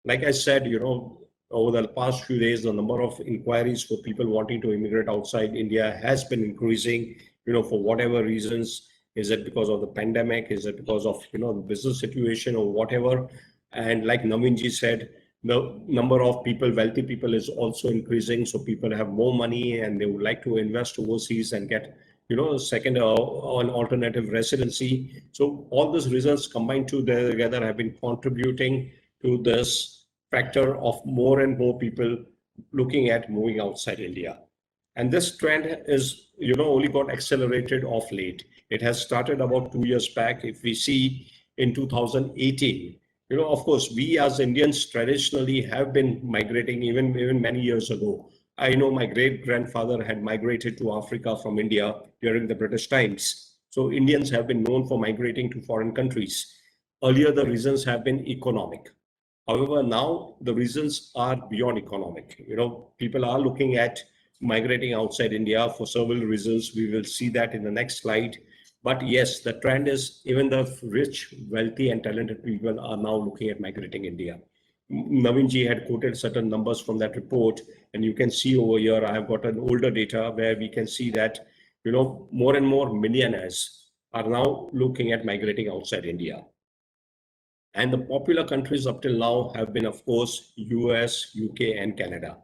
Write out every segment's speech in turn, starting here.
Like I said, over the past few days, the number of inquiries for people wanting to immigrate outside India has been increasing, for whatever reasons. Is it because of the pandemic? Is it because of, the business situation or whatever? And like Navinji said, the number of people, wealthy people is also increasing. So people have more money and they would like to invest overseas and get, second an alternative residency. So all these reasons combined together have been contributing to this factor of more and more people looking at moving outside India. And this trend is, only got accelerated of late. It has started about 2 years back. If we see in 2018, of course, we as Indians traditionally have been migrating even many years ago. I know my great grandfather had migrated to Africa from India during the British times. So Indians have been known for migrating to foreign countries. Earlier, the reasons have been economic. However, now the reasons are beyond economic. People are looking at migrating outside India for several reasons. We will see that in the next slide. But yes, the trend is even the rich, wealthy, and talented people are now looking at migrating India. Navinji had quoted certain numbers from that report, and you can see over here, I have got an older data where we can see that, more and more millionaires are now looking at migrating outside India. And the popular countries up till now have been, of course, US, UK, and Canada.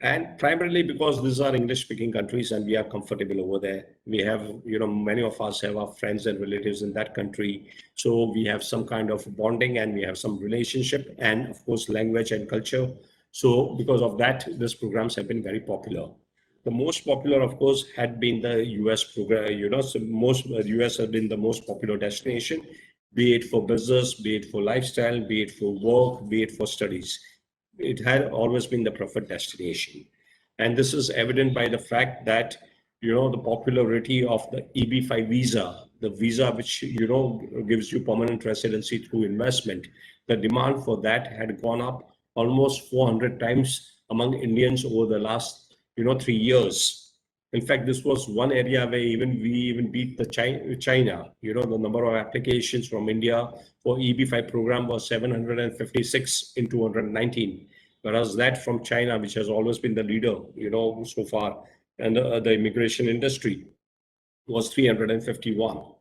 And primarily because these are English-speaking countries and we are comfortable over there. We have, many of us have our friends and relatives in that country. So we have some kind of bonding and we have some relationship and, of course, language and culture. So because of that, these programs have been very popular. The most popular, of course, had been the US program. So most US have been the most popular destination, be it for business, be it for lifestyle, be it for work, be it for studies. It had always been the preferred destination. And this is evident by the fact that, the popularity of the EB5 visa, the visa which, gives you permanent residency through investment, the demand for that had gone up almost 400 times among Indians over the last, 3 years. In fact, this was one area where we even beat the China. The number of applications from India for EB5 program was 756 in 219, whereas that from China, which has always been the leader, so far, and the immigration industry, was 351.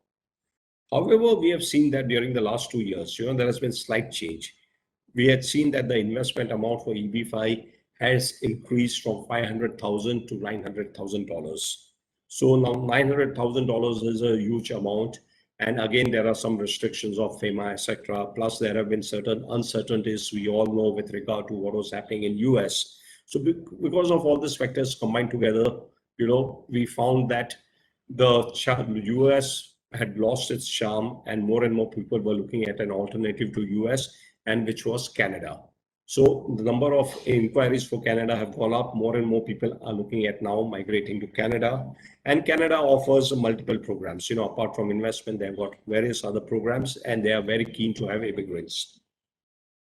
However, we have seen that during the last 2 years, there has been slight change. We had seen that the investment amount for EB5 has increased from $500,000 to $900,000. So now $900,000 is a huge amount. And again, there are some restrictions of FEMA, etc. Plus, there have been certain uncertainties we all know with regard to what was happening in US. So because of all these factors combined together, we found that the US had lost its charm and more people were looking at an alternative to US, and which was Canada. So the number of inquiries for Canada have gone up. More and more people are looking at now migrating to Canada. And Canada offers multiple programs. Apart from investment, they've got various other programs and they are very keen to have immigrants.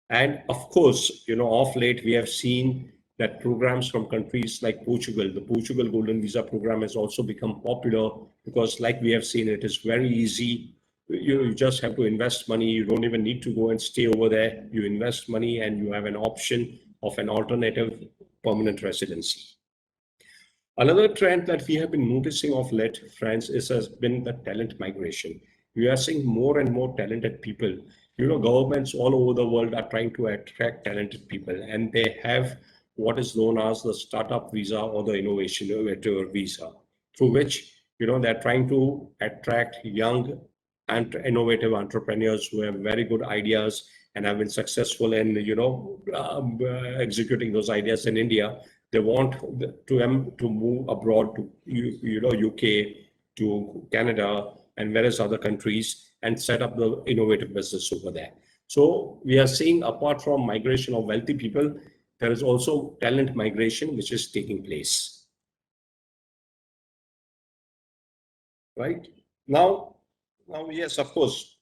And of course, of late, we have seen that programs from countries like Portugal, the Portugal Golden Visa program has also become popular because like we have seen, it is very easy. You just have to invest money. You don't even need to go and stay over there. You invest money and you have an option of an alternative permanent residency. Another trend that we have been noticing of late, friends, has been the talent migration. We are seeing more and more talented people. Governments all over the world are trying to attract talented people, and they have what is known as the startup visa or the innovation visa, through which they're trying to attract young and innovative entrepreneurs who have very good ideas and have been successful in executing those ideas in India. They want them to move abroad to UK, to Canada, and various other countries and set up the innovative business over there. So we are seeing, apart from migration of wealthy people, there is also talent migration which is taking place. Right now, yes, of course,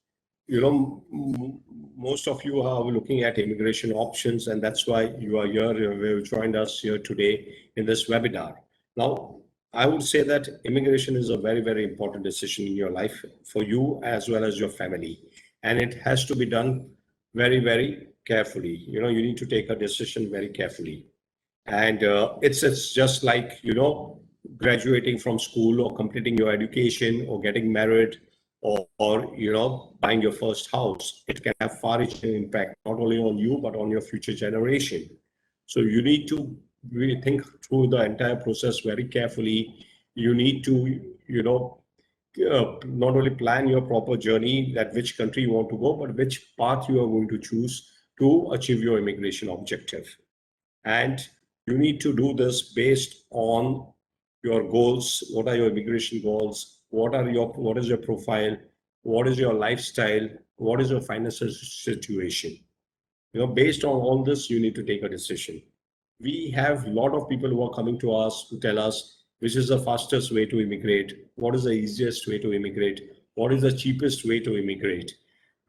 most of you are looking at immigration options, and that's why you are here. You've joined us here today in this webinar. Now, I would say that immigration is a very, very important decision in your life for you as well as your family. And it has to be done very, very carefully. You need to take a decision very carefully. And it's just like, graduating from school or completing your education or getting married or buying your first house. It can have far-reaching impact, not only on you, but on your future generation. So you need to really think through the entire process very carefully. You need to, not only plan your proper journey, that which country you want to go, but which path you are going to choose to achieve your immigration objective. And you need to do this based on your goals. What are your immigration goals? What is your profile? What is your lifestyle? What is your financial situation? Based on all this, you need to take a decision. We have a lot of people who are coming to us to tell us which is the fastest way to immigrate, what is the easiest way to immigrate, what is the cheapest way to immigrate.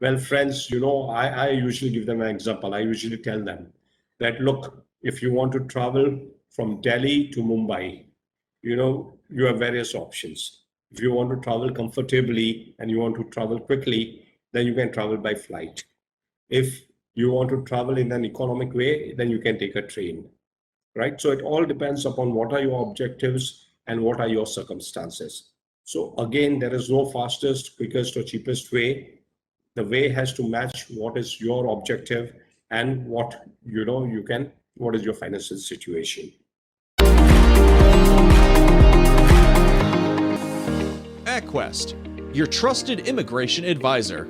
Well, friends, I usually give them an example. I usually tell them that, look, if you want to travel from Delhi to Mumbai, you have various options. If you want to travel comfortably and you want to travel quickly, then you can travel by flight. If you want to travel in an economic way, then you can take a train, right? So it all depends upon what are your objectives and what are your circumstances. So again, there is no fastest, quickest, or cheapest way. The way has to match what is your objective and what what is your financial situation. Acquest, your trusted immigration advisor.